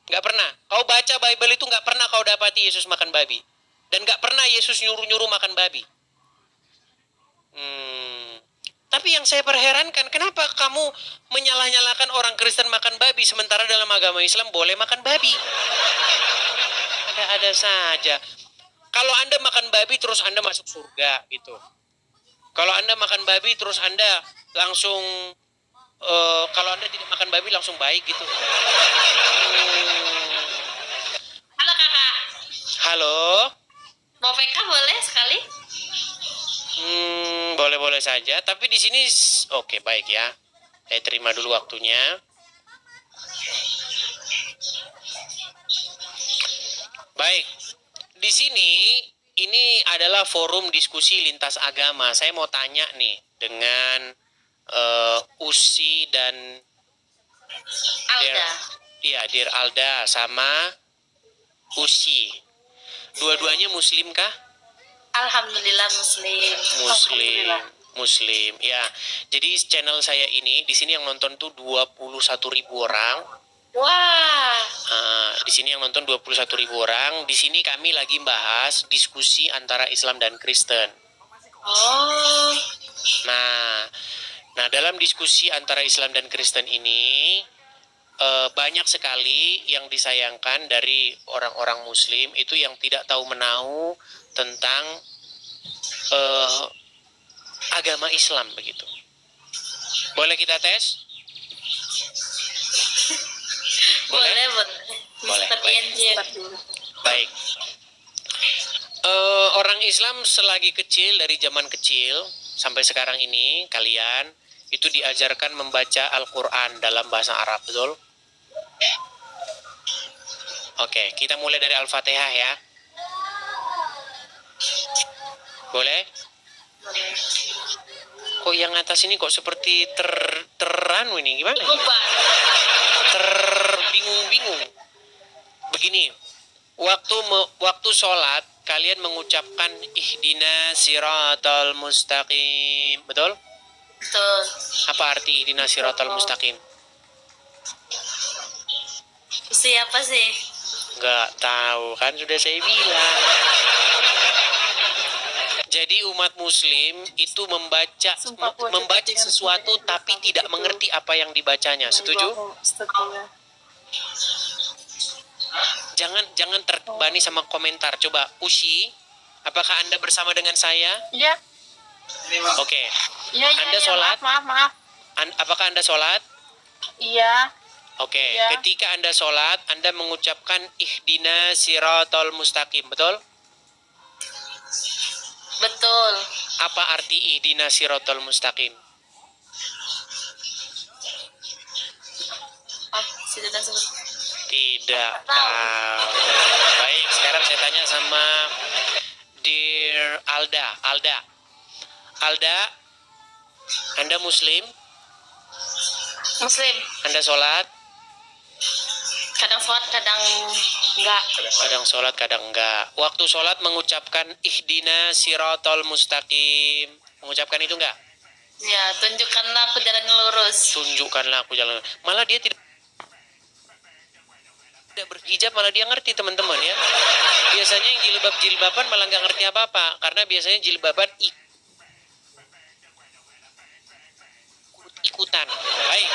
Nggak pernah. Kau baca Bible itu nggak pernah kau dapati Yesus makan babi. Dan nggak pernah Yesus nyuruh-nyuruh makan babi. Tapi yang saya perherankan, kenapa kamu menyalah-nyalahkan orang Kristen makan babi, sementara dalam agama Islam boleh makan babi? Ada-ada saja. Kalau Anda makan babi terus Anda masuk surga gitu. Kalau Anda makan babi terus Anda langsung kalau Anda tidak makan babi langsung baik gitu. Halo kakak. Halo. Mau PK boleh sekali? Boleh-boleh saja. Tapi di sini oke, baik ya. Saya terima dulu waktunya. Baik. Di sini ini adalah forum diskusi lintas agama. Saya mau tanya nih dengan Usi dan Alda. Dear Alda sama Usi. Dua-duanya muslim kah? Alhamdulillah muslim. Muslim. Ya. Jadi channel saya ini di sini yang nonton tuh 21.000 orang. Wah. Di sini yang nonton 21.000 orang. Di sini kami lagi bahas diskusi antara Islam dan Kristen. Oh. Nah, dalam diskusi antara Islam dan Kristen ini banyak sekali yang disayangkan dari orang-orang Muslim itu yang tidak tahu menahu tentang agama Islam begitu. Boleh kita tes? Boleh. Mr. Angel. Baik. Orang Islam selagi kecil, dari zaman kecil sampai sekarang ini, kalian itu diajarkan membaca Al-Quran dalam bahasa Arab, betul? Oke, kita mulai dari Al-Fatihah ya. Boleh? Boleh. Kok yang atas ini kok seperti teranu ini, gimana? Lupa. Terbingung-bingung. Begini, waktu sholat kalian mengucapkan ihdina siratal mustaqim, betul? Betul. Apa arti ihdina siratal mustaqim? Siapa sih? Nggak tahu, kan sudah saya bilang. Jadi umat muslim itu membaca sesuatu tapi tidak mengerti apa yang dibacanya. Setuju? Jangan terbebani sama komentar. Coba Ushi, apakah Anda bersama dengan saya? Iya. Oke. Iya. Anda sholat? Maaf. Apakah Anda sholat? Iya. Oke. Iya. Ketika Anda sholat, Anda mengucapkan ihdina siratal mustaqim, betul? Betul. Apa arti ihdina siratal mustaqim? Tidak tahu. Baik, sekarang saya tanya sama Dear Alda, Anda muslim? Muslim. Anda sholat? Kadang sholat, kadang enggak. Kadang sholat, kadang enggak. Waktu sholat mengucapkan ihdina siratal mustaqim. Mengucapkan itu enggak? Ya, tunjukkanlah aku jalan yang lurus. Tunjukkanlah aku jalan. Malah dia tidak berhijab, malah dia ngerti teman-teman ya. Biasanya yang jilbaban malah nggak ngerti apa-apa. Karena biasanya jilbaban ikutan. Baik.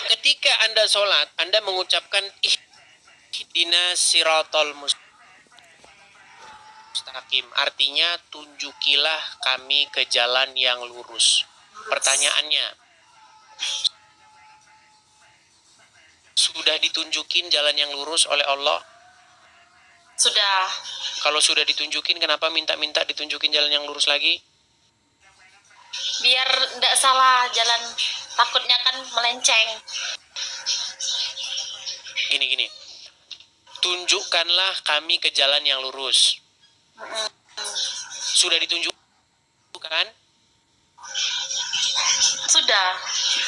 Ketika Anda sholat, Anda mengucapkan ihdina siratal mustaqim. Artinya tunjukilah kami ke jalan yang lurus. Pertanyaannya, sudah ditunjukin jalan yang lurus oleh Allah? Sudah. Kalau sudah ditunjukin, kenapa minta-minta ditunjukin jalan yang lurus lagi? Biar tidak salah jalan, takutnya kan melenceng. Gini. Tunjukkanlah kami ke jalan yang lurus. Sudah ditunjukkan? Sudah.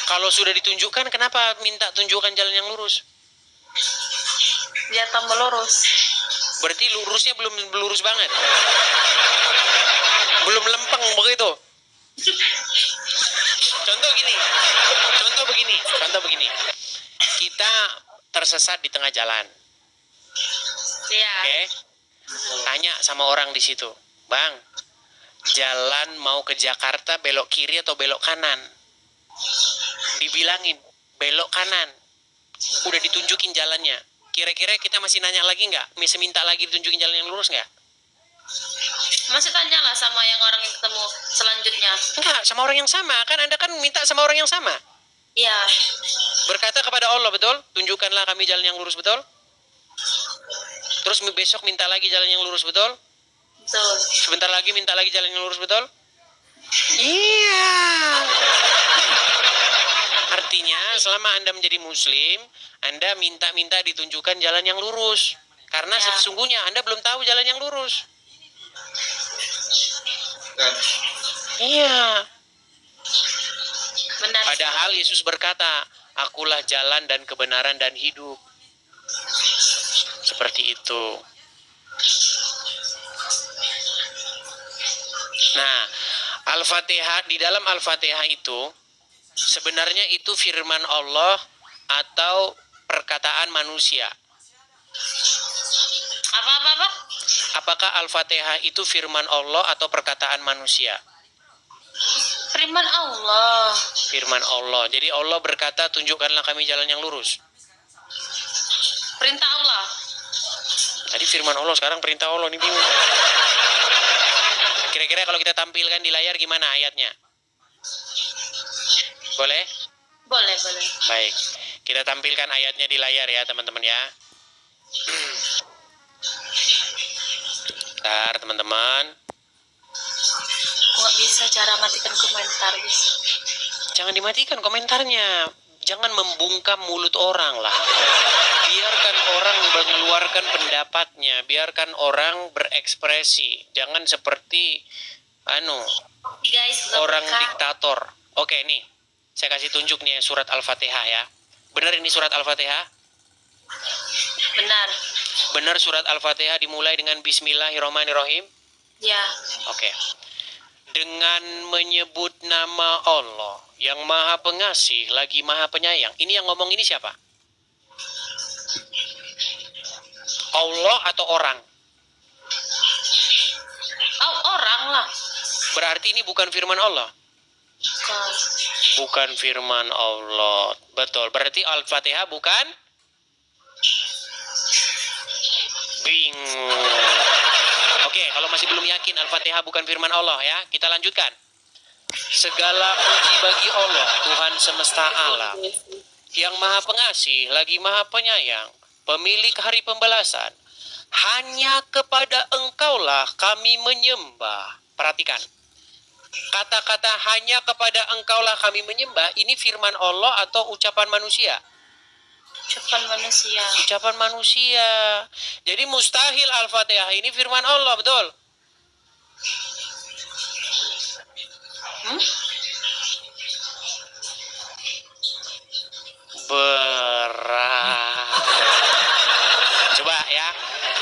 Kalau sudah ditunjukkan, kenapa minta tunjukkan jalan yang lurus? Biar tambah lurus. Berarti lurusnya belum lurus banget. Belum lempeng begitu. Contoh begini. Kita tersesat di tengah jalan. Iya. Oke? Tanya sama orang di situ. Bang, jalan mau ke Jakarta belok kiri atau belok kanan? Dibilangin, belok kanan. Udah ditunjukin jalannya. Kira-kira kita masih nanya lagi nggak? Masih minta lagi ditunjukin jalan yang lurus nggak? Masih tanyalah sama yang orang yang ketemu selanjutnya. Enggak, sama orang yang sama. Kan Anda kan minta sama orang yang sama. Iya. Berkata kepada Allah, betul? Tunjukkanlah kami jalan yang lurus, betul? Terus besok minta lagi jalan yang lurus, betul? Betul. Sebentar lagi minta lagi jalan yang lurus, betul? Iya. Artinya selama Anda menjadi muslim, Anda minta-minta ditunjukkan jalan yang lurus. Karena Ya. sesungguhnya Anda belum tahu jalan yang lurus. Iya. Benar. Padahal Yesus berkata, akulah jalan dan kebenaran dan hidup. Seperti itu. Nah, Al-Fatihah, di dalam Al-Fatihah itu, sebenarnya itu firman Allah atau perkataan manusia. Apa? Apakah Al-Fatihah itu firman Allah atau perkataan manusia? Firman Allah. Firman Allah. Jadi Allah berkata, tunjukkanlah kami jalan yang lurus. Perintah Allah. Tadi firman Allah, sekarang perintah Allah. Ini bingung. Kira-kira kalau kita tampilkan di layar gimana ayatnya? Boleh? Boleh. Baik. Kita tampilkan ayatnya di layar ya teman-teman ya. Bentar teman-teman. Nggak bisa cara matikan komentar, guys. Jangan dimatikan komentarnya. Jangan membungkam mulut orang lah. Biarkan orang mengeluarkan pendapatnya. Biarkan orang berekspresi. Jangan seperti Guys, orang diktator. Oke nih, saya kasih tunjuk nih surat Al-Fatihah ya. Benar ini surat Al-Fatihah? Benar. Benar surat Al-Fatihah dimulai dengan Bismillahirrahmanirrahim? Ya. Oke. Dengan menyebut nama Allah yang Maha Pengasih lagi Maha Penyayang. Ini yang ngomong ini siapa? Allah atau orang? Oh, orang lah. Berarti ini bukan firman Allah. Bukan. Bukan firman Allah. Betul. Berarti Al-Fatihah bukan? Bingung. Oke, kalau masih belum yakin Al-Fatihah bukan firman Allah ya, kita lanjutkan. Segala puji bagi Allah, Tuhan semesta alam, yang Maha Pengasih lagi Maha Penyayang, pemilik hari pembalasan. Hanya kepada Engkaulah kami menyembah. Perhatikan. Kata-kata hanya kepada Engkaulah kami menyembah, ini firman Allah atau ucapan manusia? Ucapan manusia. Ucapan manusia. Jadi mustahil Al-Fatihah ini firman Allah, betul? Berat. Coba ya.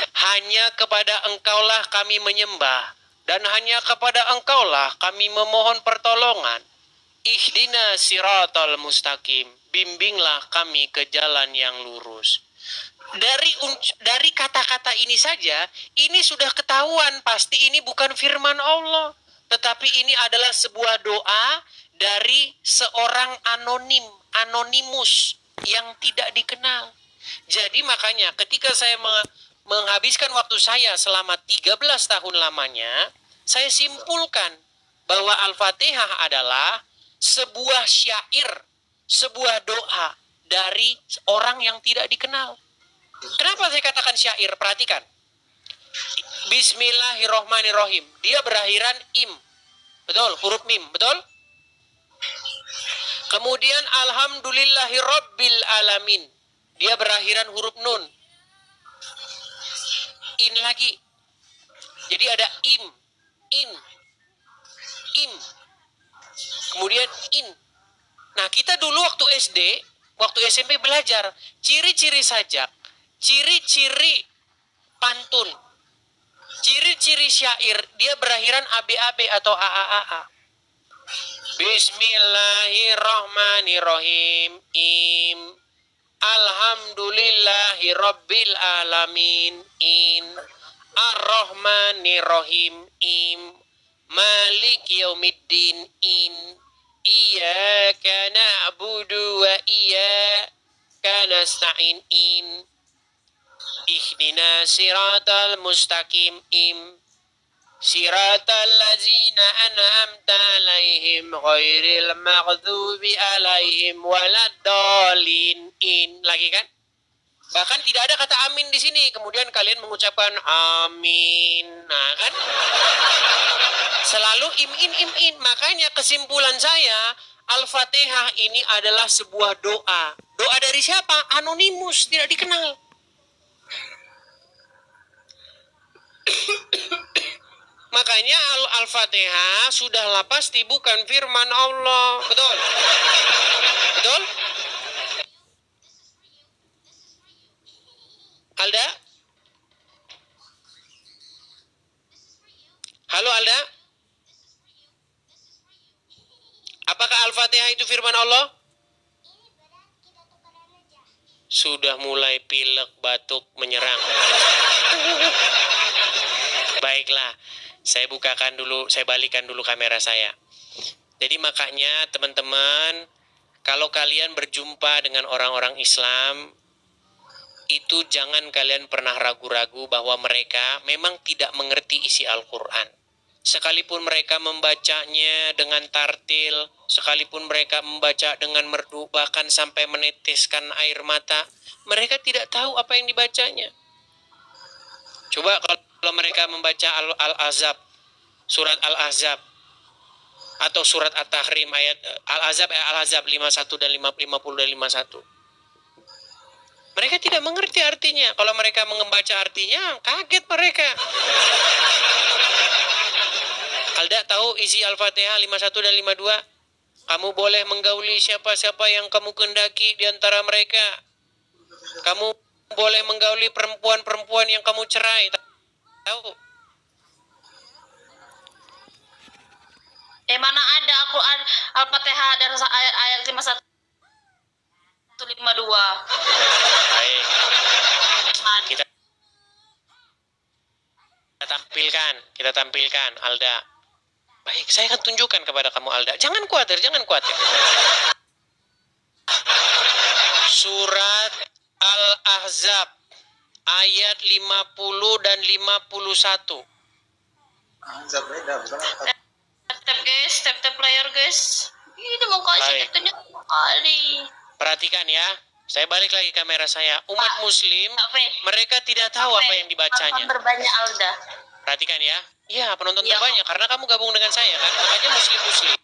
Hanya kepada Engkaulah kami menyembah. Dan hanya kepada Engkaulah kami memohon pertolongan. Ihdina siratal mustaqim. Bimbinglah kami ke jalan yang lurus. Dari kata-kata ini saja, ini sudah ketahuan pasti ini bukan firman Allah. Tetapi ini adalah sebuah doa dari seorang anonimus yang tidak dikenal. Jadi makanya ketika saya menghabiskan waktu saya selama 13 tahun lamanya, saya simpulkan bahwa Al-Fatihah adalah sebuah syair, sebuah doa dari orang yang tidak dikenal. Kenapa saya katakan syair? Perhatikan. Bismillahirrohmanirrohim. Dia berakhiran im. Betul, huruf mim. Betul? Kemudian alhamdulillahirabbil alamin. Dia berakhiran huruf nun. In lagi. Jadi ada im. Im. Kemudian in. Nah, kita dulu waktu SD, waktu SMP belajar ciri-ciri sajak, ciri-ciri pantun, ciri-ciri syair, dia berakhiran ABAB atau AAAA. Bismillahirrahmanirrahim. Im. Alhamdulillahi Rabbil Alamin. In. Ar-Rahmanir Rahim. Im. Malik Yaumiddin. In. Iyyaka na'budu wa iyyaka nasta'in. In. Ihdina siratal mustaqim. Im. Siratal ladzina an'amta alaihim ghairil maghdubi alaihim waladdallin. In. Lagi kan? Bahkan tidak ada kata amin di sini. Kemudian kalian mengucapkan amin. Nah kan? Selalu im. Makanya kesimpulan saya, Al-Fatihah ini adalah sebuah doa. Doa dari siapa? Anonimus, tidak dikenal. Makanya Al-Fatihah sudahlah pasti bukan firman Allah. Betul? Betul? Alda? Halo Alda? Apakah Al-Fatihah itu firman Allah? Sudah mulai pilek, batuk, menyerang. Baiklah, saya bukakan dulu, saya balikan dulu kamera saya. Jadi makanya teman-teman, kalau kalian berjumpa dengan orang-orang Islam, itu jangan kalian pernah ragu-ragu bahwa mereka memang tidak mengerti isi Al-Quran. Sekalipun mereka membacanya dengan tartil, sekalipun mereka membaca dengan merdu, bahkan sampai meneteskan air mata, mereka tidak tahu apa yang dibacanya. Coba kalau mereka membaca Al-Ahzab, surat Al-Ahzab, atau surat At-Tahrim, ayat Al-Ahzab 51 dan 50 dan 51. Mereka tidak mengerti artinya. Kalau mereka membaca artinya, kaget mereka. Alda tahu isi Al-Fatihah 51 dan 52? Kamu boleh menggauli siapa-siapa yang kamu kehendaki di antara mereka. Kamu boleh menggauli perempuan-perempuan yang kamu cerai. Tahu? Mana ada Al-Quran Al-Fatihah dan ayat 51 52. Baik. Kita tampilkan Alda. Baik, saya akan tunjukkan kepada kamu Alda. Jangan khawatir. Surat Al-Ahzab ayat 50 dan 51. Tap layar guys. Ini mau kasih katanya kali. Perhatikan ya. Saya balik lagi kamera saya. Umat muslim, mereka tidak tahu apa yang dibacanya. Penonton terbanyak Alda. Perhatikan ya. Iya, penonton terbanyak. Karena kamu gabung dengan saya kan. Makanya muslim-muslim.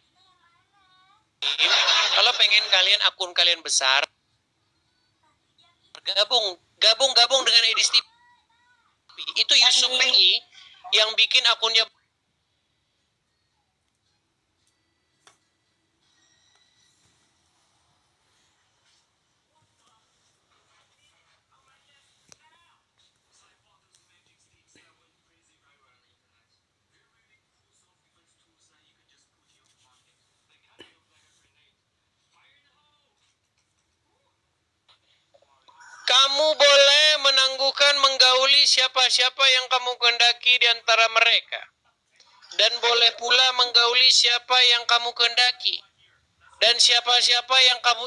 Kalau pengen akun kalian besar, gabung dengan Edis TV. Itu Yusuf PI yang bikin akunnya. Kamu boleh menangguhkan menggauli siapa-siapa yang kamu kehendaki di antara mereka. Dan boleh pula menggauli siapa yang kamu kehendaki. Dan siapa-siapa yang kamu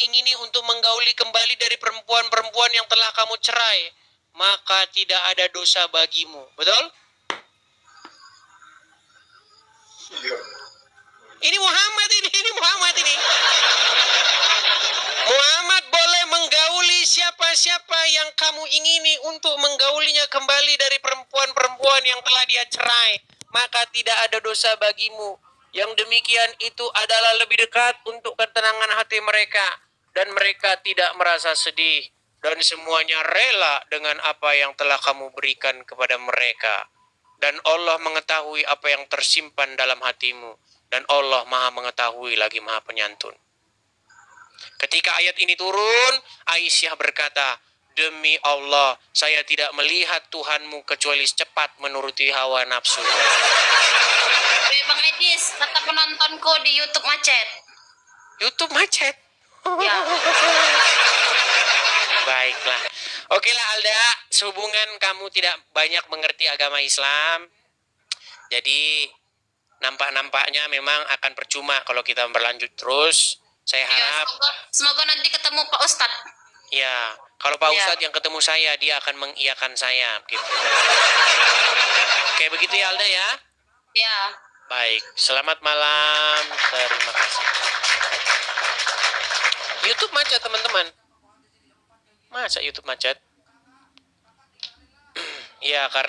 ingini untuk menggauli kembali dari perempuan-perempuan yang telah kamu cerai, maka tidak ada dosa bagimu. Betul? Ini Muhammad ini. Muhammad boleh menggauli siapa-siapa yang kamu ingini untuk menggaulinya kembali dari perempuan-perempuan yang telah dia cerai. Maka tidak ada dosa bagimu. Yang demikian itu adalah lebih dekat untuk ketenangan hati mereka. Dan mereka tidak merasa sedih. Dan semuanya rela dengan apa yang telah kamu berikan kepada mereka. Dan Allah mengetahui apa yang tersimpan dalam hatimu. Dan Allah Maha mengetahui lagi Maha penyantun. Ketika ayat ini turun, Aisyah berkata, demi Allah, saya tidak melihat Tuhanmu kecuali cepat menuruti hawa nafsu. Bang Edis, kata penontonku di YouTube macet. YouTube macet? Ya. Baiklah. Oke lah Alda, sehubungan kamu tidak banyak mengerti agama Islam, jadi nampak-nampaknya memang akan percuma kalau kita berlanjut terus. Saya Ya, harap, semoga nanti ketemu Pak Ustadz. ya, kalau Pak Ya. Ustadz yang ketemu saya, dia akan mengiyakan saya. Gitu. Oke, begitu ya Alda ya. Ya. Baik, selamat malam. Terima kasih. YouTube macet teman-teman. Masa YouTube macet? Ya, karena